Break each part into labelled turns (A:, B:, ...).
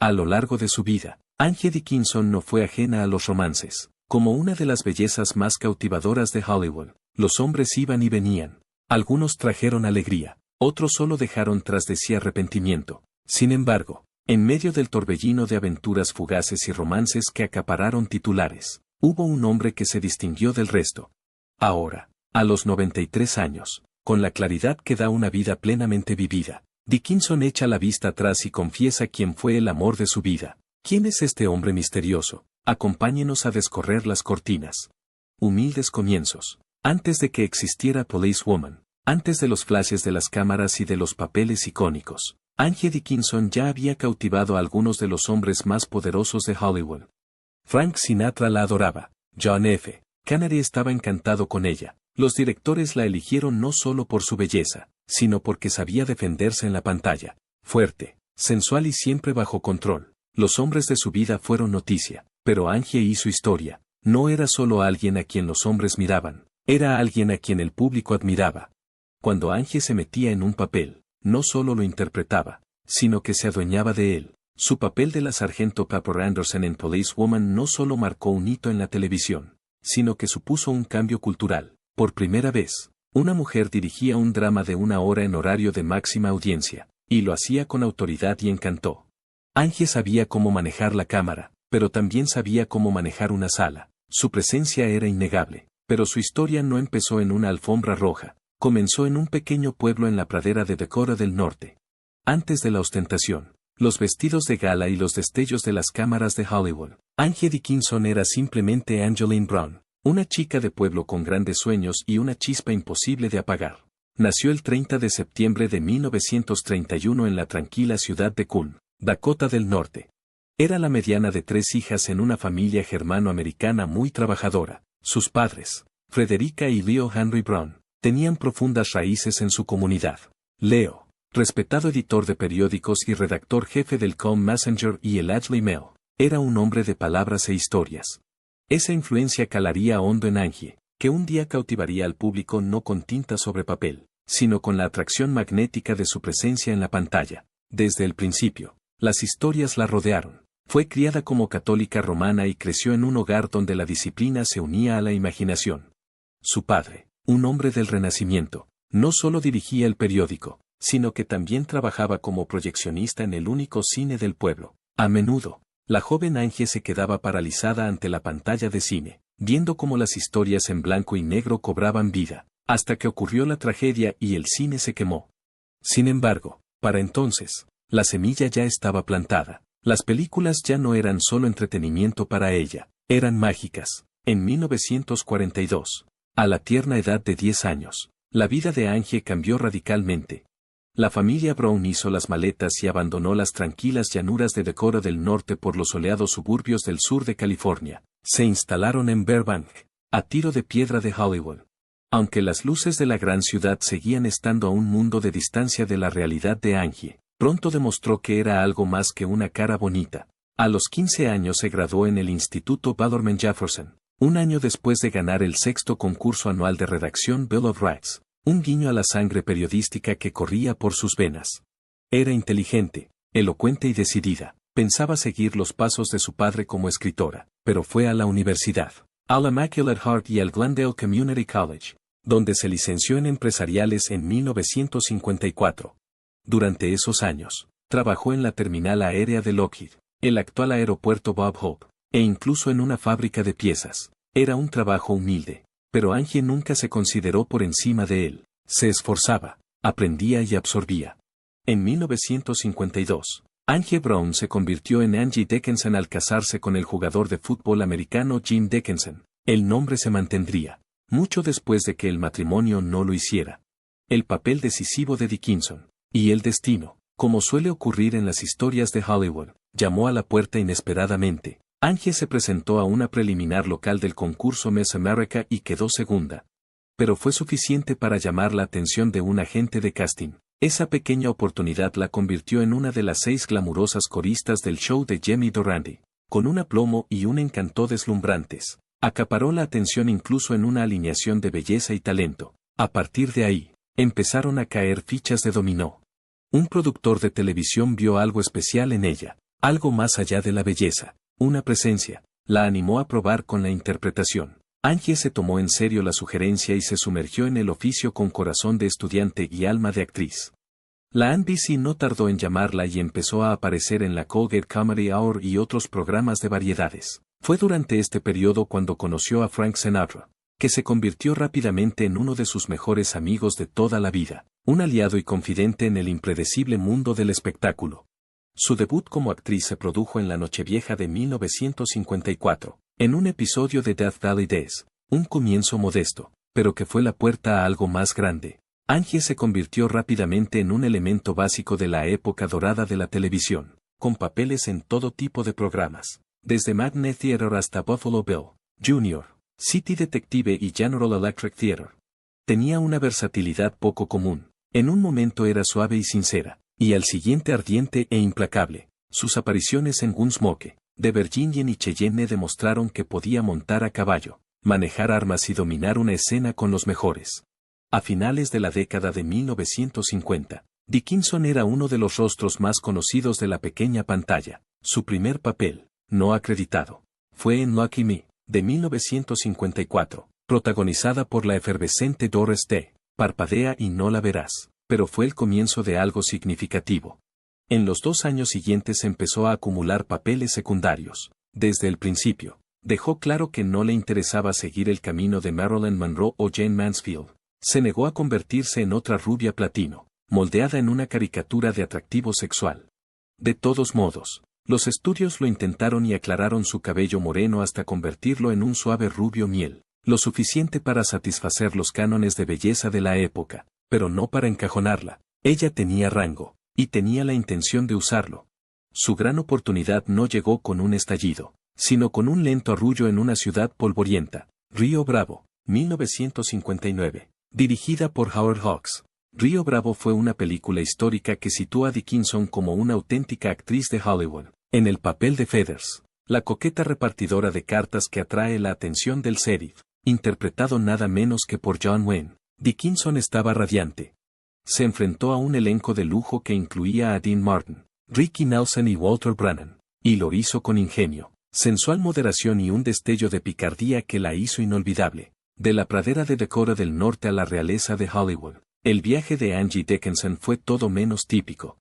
A: A lo largo de su vida, Angie Dickinson no fue ajena a los romances. Como una de las bellezas más cautivadoras de Hollywood, los hombres iban y venían. Algunos trajeron alegría, otros solo dejaron tras de sí arrepentimiento. Sin embargo, en medio del torbellino de aventuras fugaces y romances que acapararon titulares, hubo un hombre que se distinguió del resto. Ahora, a los 93 años, con la claridad que da una vida plenamente vivida, Dickinson echa la vista atrás y confiesa quién fue el amor de su vida. ¿Quién es este hombre misterioso? Acompáñenos a descorrer las cortinas. Humildes comienzos. Antes de que existiera Police Woman, antes de los flashes de las cámaras y de los papeles icónicos, Angie Dickinson ya había cautivado a algunos de los hombres más poderosos de Hollywood. Frank Sinatra la adoraba. John F. Kennedy estaba encantado con ella. Los directores la eligieron no solo por su belleza, sino porque sabía defenderse en la pantalla. Fuerte, sensual y siempre bajo control. Los hombres de su vida fueron noticia, pero Angie y su historia, no era solo alguien a quien los hombres miraban, era alguien a quien el público admiraba. Cuando Angie se metía en un papel, no solo lo interpretaba, sino que se adueñaba de él. Su papel de la sargento Pepper Anderson en Police Woman no solo marcó un hito en la televisión, sino que supuso un cambio cultural. Por primera vez, una mujer dirigía un drama de 1 hora en horario de máxima audiencia, y lo hacía con autoridad y encanto. Angie sabía cómo manejar la cámara, pero también sabía cómo manejar una sala. Su presencia era innegable, pero su historia no empezó en una alfombra roja, comenzó en un pequeño pueblo en la pradera de Dakota del Norte. Antes de la ostentación, los vestidos de gala y los destellos de las cámaras de Hollywood, Angie Dickinson era simplemente Angeline Brown, una chica de pueblo con grandes sueños y una chispa imposible de apagar. Nació el 30 de septiembre de 1931 en la tranquila ciudad de Coon, Dakota del Norte. Era la mediana de 3 hijas en una familia germano-americana muy trabajadora. Sus padres, Frederica y Leo Henry Brown, tenían profundas raíces en su comunidad. Leo, respetado editor de periódicos y redactor jefe del Com Messenger y el Ashley Mail, era un hombre de palabras e historias. Esa influencia calaría hondo en Angie, que un día cautivaría al público no con tinta sobre papel, sino con la atracción magnética de su presencia en la pantalla. Desde el principio, las historias la rodearon. Fue criada como católica romana y creció en un hogar donde la disciplina se unía a la imaginación. Su padre, un hombre del Renacimiento, no solo dirigía el periódico, sino que también trabajaba como proyeccionista en el único cine del pueblo. A menudo, la joven Angie se quedaba paralizada ante la pantalla de cine, viendo cómo las historias en blanco y negro cobraban vida, hasta que ocurrió la tragedia y el cine se quemó. Sin embargo, para entonces, la semilla ya estaba plantada. Las películas ya no eran solo entretenimiento para ella, eran mágicas. En 1942, a la tierna edad de 10 años, la vida de Angie cambió radicalmente. La familia Brown hizo las maletas y abandonó las tranquilas llanuras de Dakota del Norte por los soleados suburbios del sur de California. Se instalaron en Burbank, a tiro de piedra de Hollywood. Aunque las luces de la gran ciudad seguían estando a un mundo de distancia de la realidad de Angie, pronto demostró que era algo más que una cara bonita. A los 15 años se graduó en el Instituto Bellarmine Jefferson, un año después de ganar el 6º concurso anual de redacción Bill of Rights, un guiño a la sangre periodística que corría por sus venas. Era inteligente, elocuente y decidida, pensaba seguir los pasos de su padre como escritora, pero fue a la universidad, al Immaculate Heart y al Glendale Community College, donde se licenció en empresariales en 1954. Durante esos años, trabajó en la terminal aérea de Lockheed, el actual aeropuerto Bob Hope, e incluso en una fábrica de piezas. Era un trabajo humilde, pero Angie nunca se consideró por encima de él. Se esforzaba, aprendía y absorbía. En 1952, Angie Brown se convirtió en Angie Dickinson al casarse con el jugador de fútbol americano Jim Dickinson. El nombre se mantendría, mucho después de que el matrimonio no lo hiciera. El papel decisivo de Dickinson, y el destino, como suele ocurrir en las historias de Hollywood, llamó a la puerta inesperadamente. Angie se presentó a una preliminar local del concurso Miss America y quedó segunda. Pero fue suficiente para llamar la atención de un agente de casting. Esa pequeña oportunidad la convirtió en una de las 6 glamurosas coristas del show de Jamie Dorandi. Con un aplomo y un encanto deslumbrantes, acaparó la atención incluso en una alineación de belleza y talento. A partir de ahí, empezaron a caer fichas de dominó. Un productor de televisión vio algo especial en ella. Algo más allá de la belleza, una presencia, la animó a probar con la interpretación. Angie se tomó en serio la sugerencia y se sumergió en el oficio con corazón de estudiante y alma de actriz. La NBC no tardó en llamarla y empezó a aparecer en la Colgate Comedy Hour y otros programas de variedades. Fue durante este periodo cuando conoció a Frank Sinatra, que se convirtió rápidamente en uno de sus mejores amigos de toda la vida, un aliado y confidente en el impredecible mundo del espectáculo. Su debut como actriz se produjo en la Nochevieja de 1954, en un episodio de Death Valley Days, un comienzo modesto, pero que fue la puerta a algo más grande. Angie se convirtió rápidamente en un elemento básico de la época dorada de la televisión, con papeles en todo tipo de programas, desde Matinee Theater hasta Buffalo Bill, Jr., City Detective y General Electric Theater. Tenía una versatilidad poco común. En un momento era suave y sincera, y al siguiente ardiente e implacable. Sus apariciones en Gunsmoke, de Virginia y Cheyenne demostraron que podía montar a caballo, manejar armas y dominar una escena con los mejores. A finales de la década de 1950, Dickinson era uno de los rostros más conocidos de la pequeña pantalla. Su primer papel, no acreditado, fue en Lucky Me, de 1954, protagonizada por la efervescente Doris Day. Parpadea y no la verás, pero fue el comienzo de algo significativo. En los 2 años siguientes empezó a acumular papeles secundarios. Desde el principio, dejó claro que no le interesaba seguir el camino de Marilyn Monroe o Jane Mansfield. Se negó a convertirse en otra rubia platino, moldeada en una caricatura de atractivo sexual. De todos modos, los estudios lo intentaron y aclararon su cabello moreno hasta convertirlo en un suave rubio miel, lo suficiente para satisfacer los cánones de belleza de la época, pero no para encajonarla. Ella tenía rango, y tenía la intención de usarlo. Su gran oportunidad no llegó con un estallido, sino con un lento arrullo en una ciudad polvorienta, Río Bravo, 1959. Dirigida por Howard Hawks, Río Bravo fue una película histórica que sitúa a Dickinson como una auténtica actriz de Hollywood, en el papel de Feathers, la coqueta repartidora de cartas que atrae la atención del sheriff, interpretado nada menos que por John Wayne. Dickinson estaba radiante. Se enfrentó a un elenco de lujo que incluía a Dean Martin, Ricky Nelson y Walter Brennan, y lo hizo con ingenio, sensual moderación y un destello de picardía que la hizo inolvidable. De la pradera de Dakota del Norte a la realeza de Hollywood, el viaje de Angie Dickinson fue todo menos típico.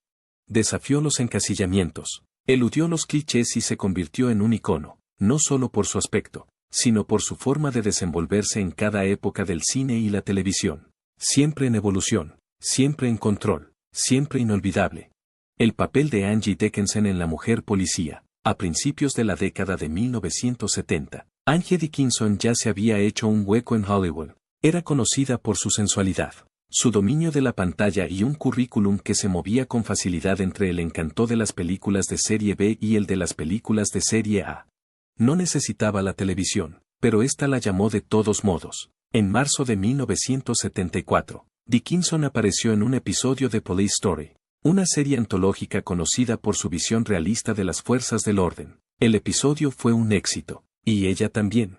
A: Desafió los encasillamientos, eludió los clichés y se convirtió en un icono, no solo por su aspecto, sino por su forma de desenvolverse en cada época del cine y la televisión. Siempre en evolución, siempre en control, siempre inolvidable. El papel de Angie Dickinson en La mujer policía, a principios de la década de 1970. Angie Dickinson ya se había hecho un hueco en Hollywood. Era conocida por su sensualidad, su dominio de la pantalla y un currículum que se movía con facilidad entre el encanto de las películas de serie B y el de las películas de serie A. No necesitaba la televisión, pero ésta la llamó de todos modos. En marzo de 1974, Dickinson apareció en un episodio de Police Story, una serie antológica conocida por su visión realista de las fuerzas del orden. El episodio fue un éxito. Y ella también.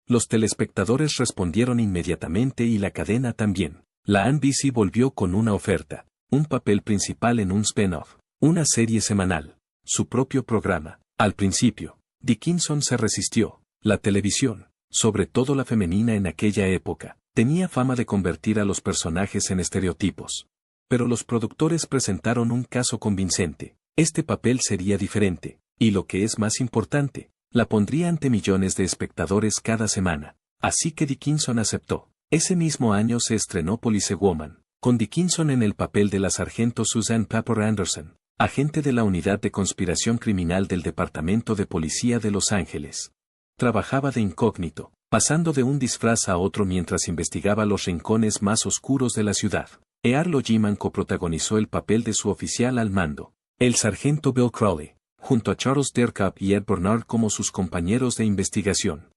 A: Los telespectadores respondieron inmediatamente y la cadena también. La NBC volvió con una oferta, un papel principal en un spin-off, una serie semanal, su propio programa. Al principio, Dickinson se resistió. La televisión, sobre todo la femenina en aquella época, tenía fama de convertir a los personajes en estereotipos. Pero los productores presentaron un caso convincente. Este papel sería diferente, y lo que es más importante, la pondría ante millones de espectadores cada semana. Así que Dickinson aceptó. Ese mismo año se estrenó Police Woman, con Dickinson en el papel de la sargento Susan Pepper Anderson, agente de la Unidad de Conspiración Criminal del Departamento de Policía de Los Ángeles. Trabajaba de incógnito, pasando de un disfraz a otro mientras investigaba los rincones más oscuros de la ciudad. Earl Jiman coprotagonizó el papel de su oficial al mando, el sargento Bill Crowley, junto a Charles Derkap y Ed Bernard como sus compañeros de investigación.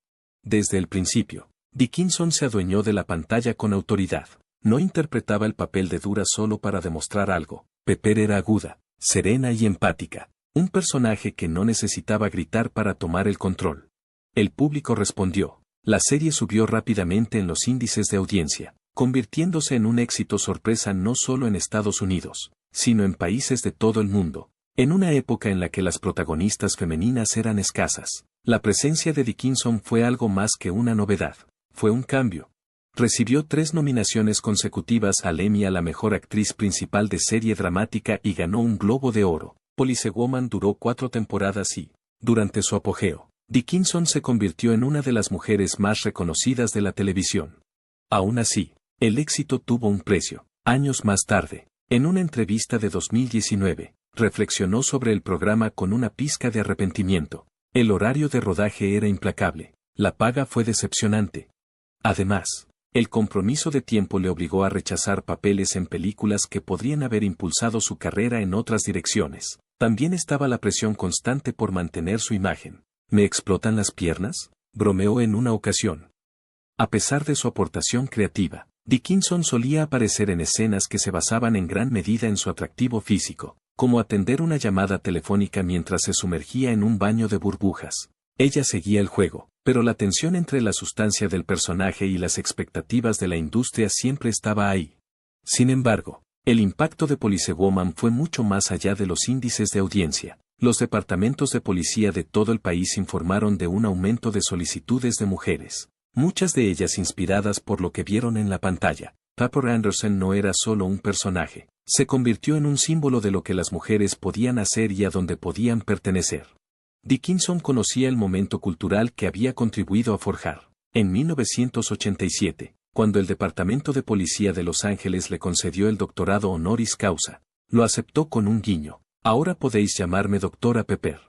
A: Desde el principio, Dickinson se adueñó de la pantalla con autoridad. No interpretaba el papel de dura solo para demostrar algo. Pepper era aguda, serena y empática, un personaje que no necesitaba gritar para tomar el control. El público respondió. La serie subió rápidamente en los índices de audiencia, convirtiéndose en un éxito sorpresa no solo en Estados Unidos, sino en países de todo el mundo. En una época en la que las protagonistas femeninas eran escasas, la presencia de Dickinson fue algo más que una novedad, fue un cambio. Recibió 3 nominaciones consecutivas al Emmy a la mejor actriz principal de serie dramática y ganó un Globo de Oro. Policewoman duró 4 temporadas y, durante su apogeo, Dickinson se convirtió en una de las mujeres más reconocidas de la televisión. Aún así, el éxito tuvo un precio. Años más tarde, en una entrevista de 2019, reflexionó sobre el programa con una pizca de arrepentimiento. El horario de rodaje era implacable, la paga fue decepcionante. Además, el compromiso de tiempo le obligó a rechazar papeles en películas que podrían haber impulsado su carrera en otras direcciones. También estaba la presión constante por mantener su imagen. ¿Me explotan las piernas?, bromeó en una ocasión. A pesar de su aportación creativa, Dickinson solía aparecer en escenas que se basaban en gran medida en su atractivo físico, como atender una llamada telefónica mientras se sumergía en un baño de burbujas. Ella seguía el juego, pero la tensión entre la sustancia del personaje y las expectativas de la industria siempre estaba ahí. Sin embargo, el impacto de Policewoman fue mucho más allá de los índices de audiencia. Los departamentos de policía de todo el país informaron de un aumento de solicitudes de mujeres, muchas de ellas inspiradas por lo que vieron en la pantalla. Pepper Anderson no era solo un personaje, se convirtió en un símbolo de lo que las mujeres podían hacer y a dónde podían pertenecer. Dickinson conocía el momento cultural que había contribuido a forjar. En 1987, cuando el Departamento de Policía de Los Ángeles le concedió el doctorado honoris causa, lo aceptó con un guiño. Ahora podéis llamarme Doctora Pepper.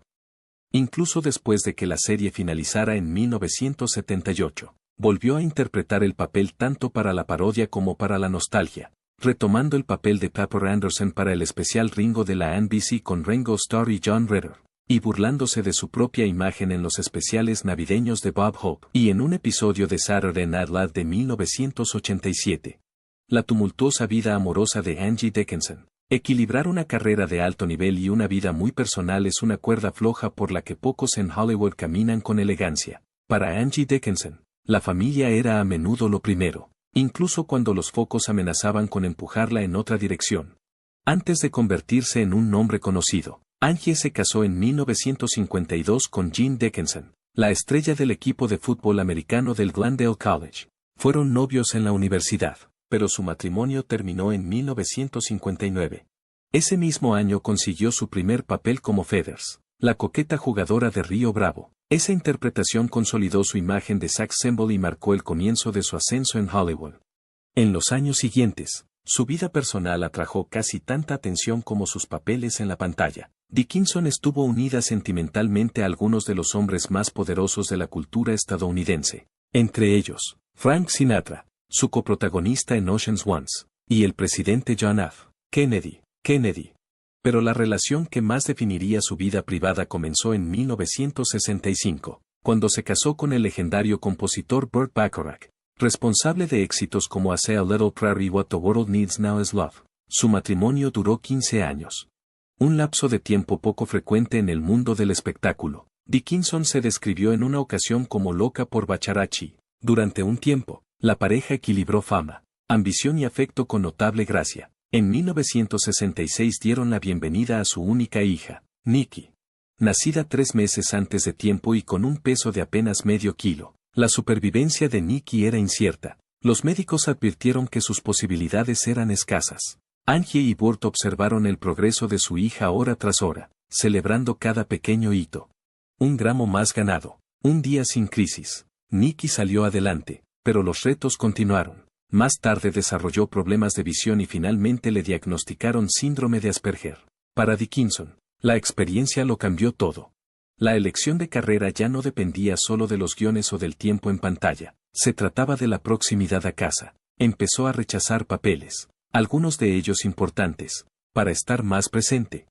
A: Incluso después de que la serie finalizara en 1978, volvió a interpretar el papel tanto para la parodia como para la nostalgia, retomando el papel de Pepper Anderson para el especial Ringo de la NBC con Ringo Starr y John Ritter, y burlándose de su propia imagen en los especiales navideños de Bob Hope y en un episodio de Saturday Night Live de 1987. La tumultuosa vida amorosa de Angie Dickinson. Equilibrar una carrera de alto nivel y una vida muy personal es una cuerda floja por la que pocos en Hollywood caminan con elegancia. Para Angie Dickinson, la familia era a menudo lo primero, incluso cuando los focos amenazaban con empujarla en otra dirección. Antes de convertirse en un nombre conocido, Angie se casó en 1952 con Jean Dickinson, la estrella del equipo de fútbol americano del Glendale College. Fueron novios en la universidad, pero su matrimonio terminó en 1959. Ese mismo año consiguió su primer papel como Feathers, la coqueta jugadora de Río Bravo. Esa interpretación consolidó su imagen de sex symbol y marcó el comienzo de su ascenso en Hollywood. En los años siguientes, su vida personal atrajo casi tanta atención como sus papeles en la pantalla. Dickinson estuvo unida sentimentalmente a algunos de los hombres más poderosos de la cultura estadounidense, entre ellos, Frank Sinatra, su coprotagonista en Ocean's 11, y el presidente John F. Kennedy. Pero la relación que más definiría su vida privada comenzó en 1965, cuando se casó con el legendario compositor Burt Bacharach, responsable de éxitos como A Say a Little Prayer y What the World Needs Now is Love. Su matrimonio duró 15 años. Un lapso de tiempo poco frecuente en el mundo del espectáculo. Dickinson se describió en una ocasión como loca por Bacharachi. Durante un tiempo, la pareja equilibró fama, ambición y afecto con notable gracia. En 1966 dieron la bienvenida a su única hija, Nikki. Nacida 3 meses antes de tiempo y con un peso de apenas medio kilo, la supervivencia de Nikki era incierta. Los médicos advirtieron que sus posibilidades eran escasas. Angie y Burt observaron el progreso de su hija hora tras hora, celebrando cada pequeño hito. 1 gramo más ganado, un día sin crisis. Nikki salió adelante, pero los retos continuaron. Más tarde desarrolló problemas de visión y finalmente le diagnosticaron síndrome de Asperger. Para Dickinson, la experiencia lo cambió todo. La elección de carrera ya no dependía solo de los guiones o del tiempo en pantalla, se trataba de la proximidad a casa. Empezó a rechazar papeles, algunos de ellos importantes, para estar más presente.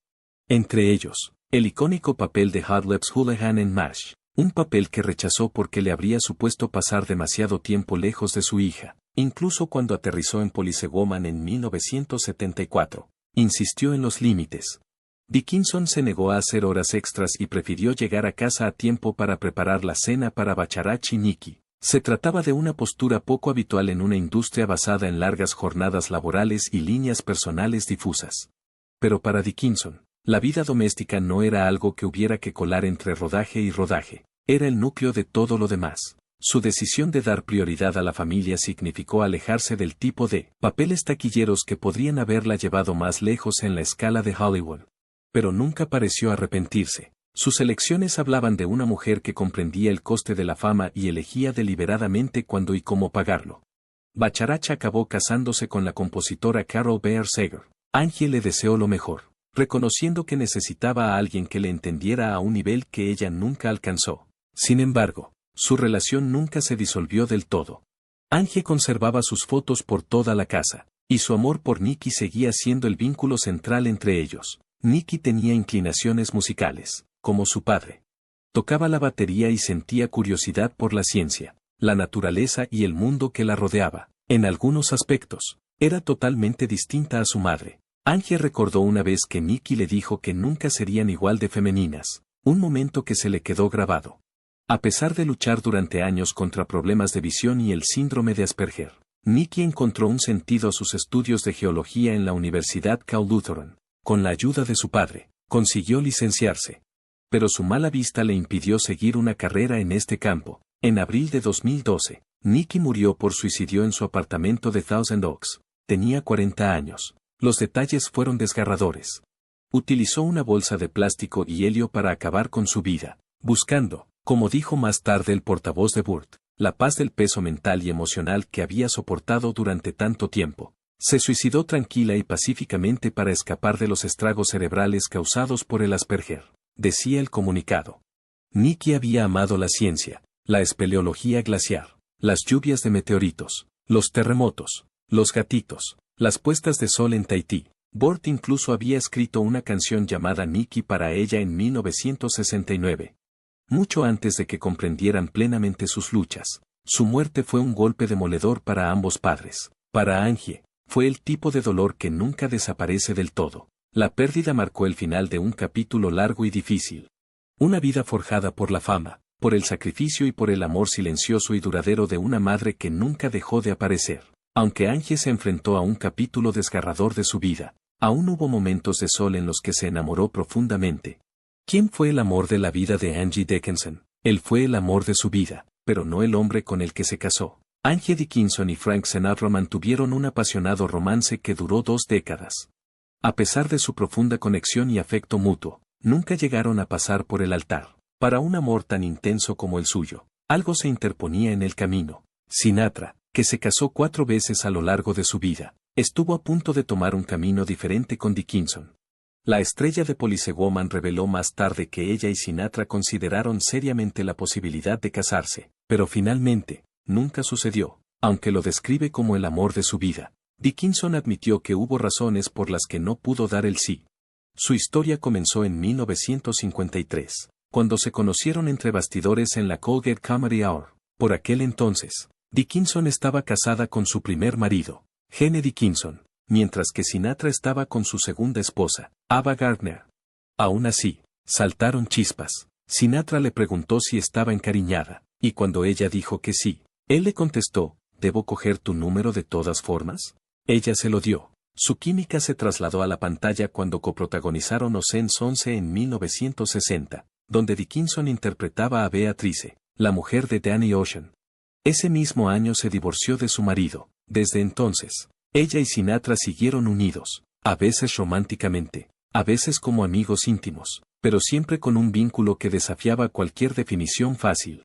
A: Entre ellos, el icónico papel de Hot Lips Houlihan en MASH, un papel que rechazó porque le habría supuesto pasar demasiado tiempo lejos de su hija. Incluso cuando aterrizó en Policewoman en 1974, insistió en los límites. Dickinson se negó a hacer horas extras y prefirió llegar a casa a tiempo para preparar la cena para Bacharach y Nikki. Se trataba de una postura poco habitual en una industria basada en largas jornadas laborales y líneas personales difusas. Pero para Dickinson, La vida doméstica no era algo que hubiera que colar entre rodaje y rodaje, era el núcleo de todo lo demás. Su decisión de dar prioridad a la familia significó alejarse del tipo de papeles taquilleros que podrían haberla llevado más lejos en la escala de Hollywood. Pero nunca pareció arrepentirse. Sus elecciones hablaban de una mujer que comprendía el coste de la fama y elegía deliberadamente cuándo y cómo pagarlo. Bacharach acabó casándose con la compositora Carol Baer Sager. Angie le deseó lo mejor, reconociendo que necesitaba a alguien que le entendiera a un nivel que ella nunca alcanzó. Sin embargo, su relación nunca se disolvió del todo. Angie conservaba sus fotos por toda la casa, y su amor por Nicky seguía siendo el vínculo central entre ellos. Nicky tenía inclinaciones musicales, como su padre. Tocaba la batería y sentía curiosidad por la ciencia, la naturaleza y el mundo que la rodeaba. En algunos aspectos, era totalmente distinta a su madre. Angie recordó una vez que Nicky le dijo que nunca serían igual de femeninas, un momento que se le quedó grabado. A pesar de luchar durante años contra problemas de visión y el síndrome de Asperger, Nicky encontró un sentido a sus estudios de geología en la Universidad Cal Lutheran. Con la ayuda de su padre, consiguió licenciarse. Pero su mala vista le impidió seguir una carrera en este campo. En abril de 2012, Nicky murió por suicidio en su apartamento de Thousand Oaks. Tenía 40 años. Los detalles fueron desgarradores. Utilizó una bolsa de plástico y helio para acabar con su vida, buscando, como dijo más tarde el portavoz de Burt, la paz del peso mental y emocional que había soportado durante tanto tiempo. Se suicidó tranquila y pacíficamente para escapar de los estragos cerebrales causados por el Asperger, decía el comunicado. Nicky había amado la ciencia, la espeleología glaciar, las lluvias de meteoritos, los terremotos, los gatitos, las puestas de sol en Tahití. Burt incluso había escrito una canción llamada Nicky para ella en 1969. Mucho antes de que comprendieran plenamente sus luchas, su muerte fue un golpe demoledor para ambos padres. Para Angie, fue el tipo de dolor que nunca desaparece del todo. La pérdida marcó el final de un capítulo largo y difícil. Una vida forjada por la fama, por el sacrificio y por el amor silencioso y duradero de una madre que nunca dejó de aparecer. Aunque Angie se enfrentó a un capítulo desgarrador de su vida, aún hubo momentos de sol en los que se enamoró profundamente. ¿Quién fue el amor de la vida de Angie Dickinson? Él fue el amor de su vida, pero no el hombre con el que se casó. Angie Dickinson y Frank Sinatra mantuvieron un apasionado romance que duró 2 décadas. A pesar de su profunda conexión y afecto mutuo, nunca llegaron a pasar por el altar. Para un amor tan intenso como el suyo, algo se interponía en el camino. Sinatra, que se casó 4 veces a lo largo de su vida, estuvo a punto de tomar un camino diferente con Dickinson. La estrella de Police Woman reveló más tarde que ella y Sinatra consideraron seriamente la posibilidad de casarse, pero finalmente, nunca sucedió, aunque lo describe como el amor de su vida. Dickinson admitió que hubo razones por las que no pudo dar el sí. Su historia comenzó en 1953, cuando se conocieron entre bastidores en la Colgate Comedy Hour. Por aquel entonces, Dickinson estaba casada con su primer marido, Gene Dickinson, mientras que Sinatra estaba con su segunda esposa, Ava Gardner. Aún así, saltaron chispas. Sinatra le preguntó si estaba encariñada, y cuando ella dijo que sí, él le contestó, ¿debo coger tu número de todas formas? Ella se lo dio. Su química se trasladó a la pantalla cuando coprotagonizaron Ocean's 11 en 1960, donde Dickinson interpretaba a Beatrice, la mujer de Danny Ocean. Ese mismo año se divorció de su marido. Desde entonces, ella y Sinatra siguieron unidos, a veces románticamente, a veces como amigos íntimos, pero siempre con un vínculo que desafiaba cualquier definición fácil.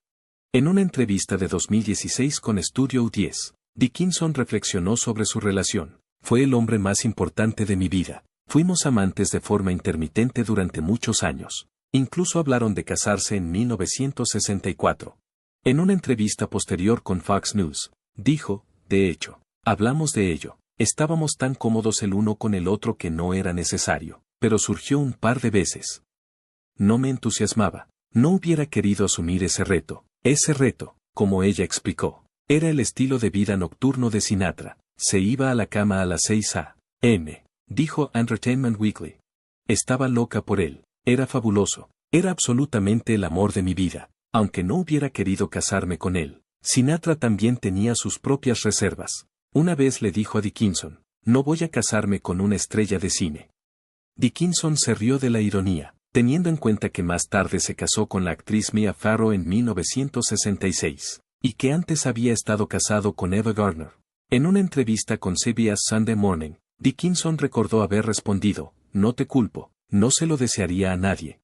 A: En una entrevista de 2016 con Studio 10, Dickinson reflexionó sobre su relación. Fue el hombre más importante de mi vida. Fuimos amantes de forma intermitente durante muchos años. Incluso hablaron de casarse en 1964. En una entrevista posterior con Fox News, dijo, de hecho, hablamos de ello. Estábamos tan cómodos el uno con el otro que no era necesario, pero surgió un par de veces. No me entusiasmaba. No hubiera querido asumir ese reto. Ese reto, como ella explicó, era el estilo de vida nocturno de Sinatra. Se iba a la cama a las 6 a.m., dijo Entertainment Weekly. Estaba loca por él. Era fabuloso. Era absolutamente el amor de mi vida, aunque no hubiera querido casarme con él. Sinatra también tenía sus propias reservas. Una vez le dijo a Dickinson, no voy a casarme con una estrella de cine. Dickinson se rió de la ironía, teniendo en cuenta que más tarde se casó con la actriz Mia Farrow en 1966, y que antes había estado casado con Ava Gardner. En una entrevista con CBS Sunday Morning, Dickinson recordó haber respondido, "No te culpo, no se lo desearía a nadie".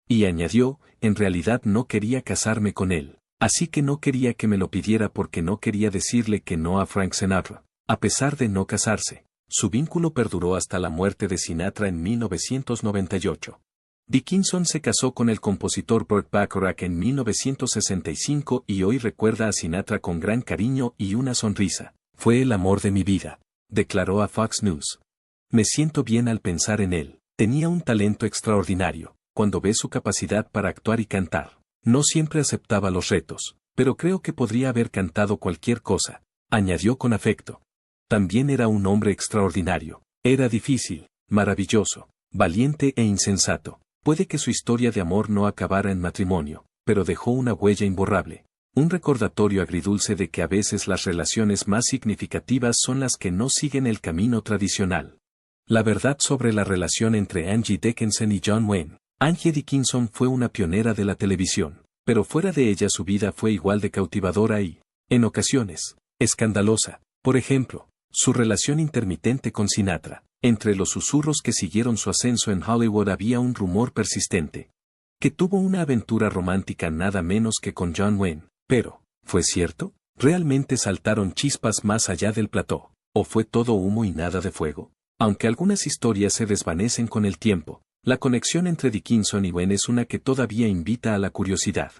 A: Y añadió, "En realidad no quería casarme con él, así que no quería que me lo pidiera porque no quería decirle que no a Frank Sinatra". A pesar de no casarse, su vínculo perduró hasta la muerte de Sinatra en 1998. Dickinson se casó con el compositor Burt Bacharach en 1965 y hoy recuerda a Sinatra con gran cariño y una sonrisa. "Fue el amor de mi vida", declaró a Fox News. "Me siento bien al pensar en él. Tenía un talento extraordinario. Cuando ve su capacidad para actuar y cantar, no siempre aceptaba los retos, pero creo que podría haber cantado cualquier cosa", añadió con afecto. También era un hombre extraordinario. Era difícil, maravilloso, valiente e insensato. Puede que su historia de amor no acabara en matrimonio, pero dejó una huella imborrable. Un recordatorio agridulce de que a veces las relaciones más significativas son las que no siguen el camino tradicional. La verdad sobre la relación entre Angie Dickinson y John Wayne. Angie Dickinson fue una pionera de la televisión, pero fuera de ella su vida fue igual de cautivadora y, en ocasiones, escandalosa. Por ejemplo, su relación intermitente con Sinatra. Entre los susurros que siguieron su ascenso en Hollywood había un rumor persistente. Que tuvo una aventura romántica nada menos que con John Wayne. Pero, ¿fue cierto? ¿Realmente saltaron chispas más allá del plató? ¿O fue todo humo y nada de fuego? Aunque algunas historias se desvanecen con el tiempo, la conexión entre Dickinson y Wayne es una que todavía invita a la curiosidad.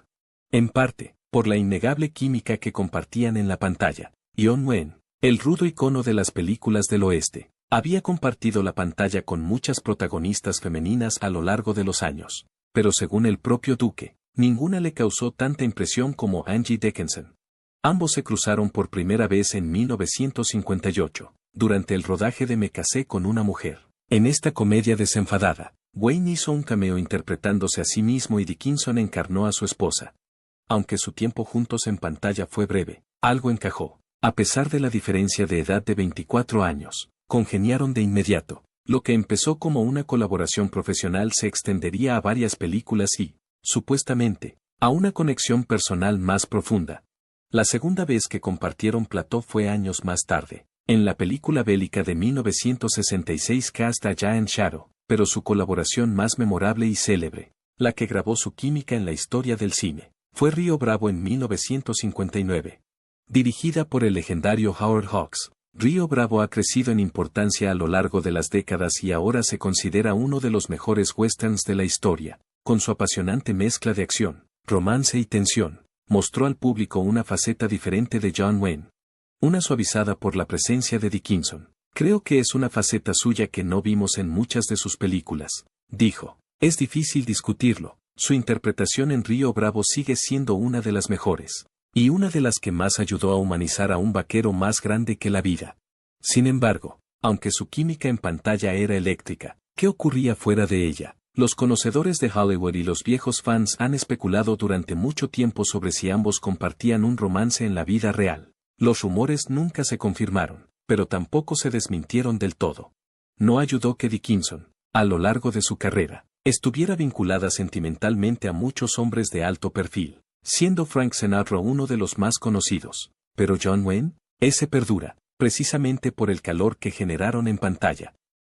A: En parte, por la innegable química que compartían en la pantalla. John Wayne, el rudo icono de las películas del oeste, había compartido la pantalla con muchas protagonistas femeninas a lo largo de los años, pero según el propio Duque, ninguna le causó tanta impresión como Angie Dickinson. Ambos se cruzaron por primera vez en 1958, durante el rodaje de Me casé con una mujer. En esta comedia desenfadada, Wayne hizo un cameo interpretándose a sí mismo y Dickinson encarnó a su esposa. Aunque su tiempo juntos en pantalla fue breve, algo encajó. A pesar de la diferencia de edad de 24 años, congeniaron de inmediato. Lo que empezó como una colaboración profesional se extendería a varias películas y, supuestamente, a una conexión personal más profunda. La segunda vez que compartieron plató fue años más tarde, en la película bélica de 1966 Cast a Giant Shadow, pero su colaboración más memorable y célebre, la que grabó su química en la historia del cine, fue Río Bravo en 1959. Dirigida por el legendario Howard Hawks, Río Bravo ha crecido en importancia a lo largo de las décadas y ahora se considera uno de los mejores westerns de la historia, con su apasionante mezcla de acción, romance y tensión. Mostró al público una faceta diferente de John Wayne. Una suavizada por la presencia de Dickinson. "Creo que es una faceta suya que no vimos en muchas de sus películas", dijo. "Es difícil discutirlo, su interpretación en Río Bravo sigue siendo una de las mejores. Y una de las que más ayudó a humanizar a un vaquero más grande que la vida". Sin embargo, aunque su química en pantalla era eléctrica, ¿qué ocurría fuera de ella? Los conocedores de Hollywood y los viejos fans han especulado durante mucho tiempo sobre si ambos compartían un romance en la vida real. Los rumores nunca se confirmaron, pero tampoco se desmintieron del todo. No ayudó que Dickinson, a lo largo de su carrera, estuviera vinculada sentimentalmente a muchos hombres de alto perfil, siendo Frank Sinatra uno de los más conocidos. Pero John Wayne, ese perdura, precisamente por el calor que generaron en pantalla.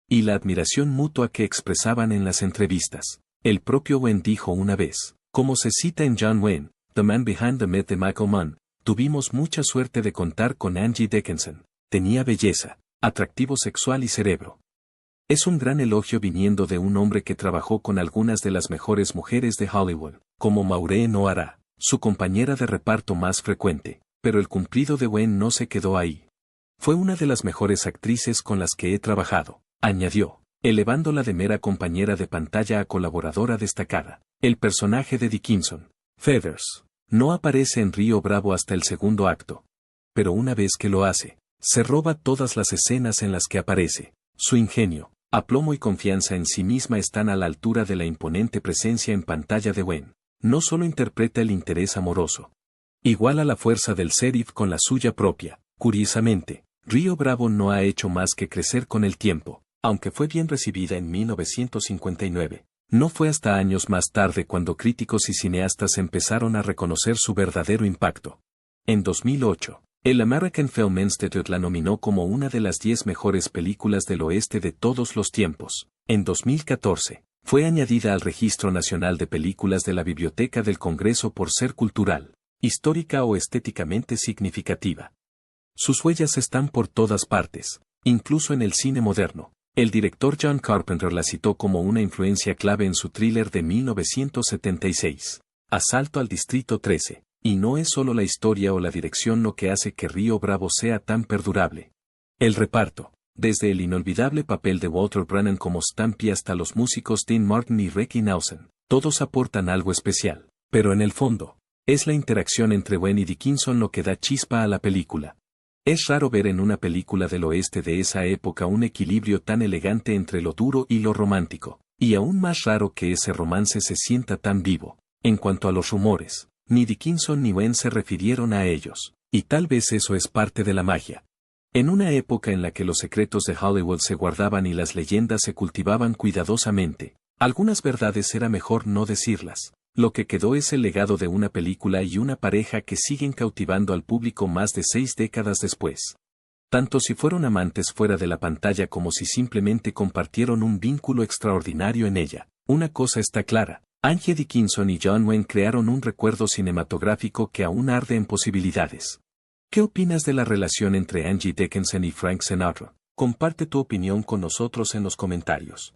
A: Y la admiración mutua que expresaban en las entrevistas. El propio Wayne dijo una vez, como se cita en John Wayne, The Man Behind the Myth de Michael Mann, "Tuvimos mucha suerte de contar con Angie Dickinson. Tenía belleza, atractivo sexual y cerebro". Es un gran elogio viniendo de un hombre que trabajó con algunas de las mejores mujeres de Hollywood, como Maureen O'Hara, su compañera de reparto más frecuente, pero el cumplido de Wayne no se quedó ahí. "Fue una de las mejores actrices con las que he trabajado", añadió, elevándola de mera compañera de pantalla a colaboradora destacada. El personaje de Dickinson, Feathers, no aparece en Río Bravo hasta el segundo acto. Pero una vez que lo hace, se roba todas las escenas en las que aparece. Su ingenio, aplomo y confianza en sí misma están a la altura de la imponente presencia en pantalla de Wayne. No solo interpreta el interés amoroso. Iguala la fuerza del sheriff con la suya propia. Curiosamente, Río Bravo no ha hecho más que crecer con el tiempo. Aunque fue bien recibida en 1959, no fue hasta años más tarde cuando críticos y cineastas empezaron a reconocer su verdadero impacto. En 2008, el American Film Institute la nominó como una de las 10 mejores películas del oeste de todos los tiempos. En 2014, fue añadida al Registro Nacional de Películas de la Biblioteca del Congreso por ser cultural, histórica o estéticamente significativa. Sus huellas están por todas partes, incluso en el cine moderno. El director John Carpenter la citó como una influencia clave en su thriller de 1976, Asalto al Distrito 13, y no es solo la historia o la dirección lo que hace que Río Bravo sea tan perdurable. El reparto, desde el inolvidable papel de Walter Brennan como Stampy hasta los músicos Dean Martin y Ricky Nelson, todos aportan algo especial, pero en el fondo, es la interacción entre Gwen y Dickinson lo que da chispa a la película. Es raro ver en una película del oeste de esa época un equilibrio tan elegante entre lo duro y lo romántico, y aún más raro que ese romance se sienta tan vivo. En cuanto a los rumores, ni Dickinson ni Gwen se refirieron a ellos, y tal vez eso es parte de la magia. En una época en la que los secretos de Hollywood se guardaban y las leyendas se cultivaban cuidadosamente, algunas verdades era mejor no decirlas. Lo que quedó es el legado de una película y una pareja que siguen cautivando al público más de 6 décadas después. Tanto si fueron amantes fuera de la pantalla como si simplemente compartieron un vínculo extraordinario en ella. Una cosa está clara, Angie Dickinson y John Wayne crearon un recuerdo cinematográfico que aún arde en posibilidades. ¿Qué opinas de la relación entre Angie Dickinson y Frank Sinatra? Comparte tu opinión con nosotros en los comentarios.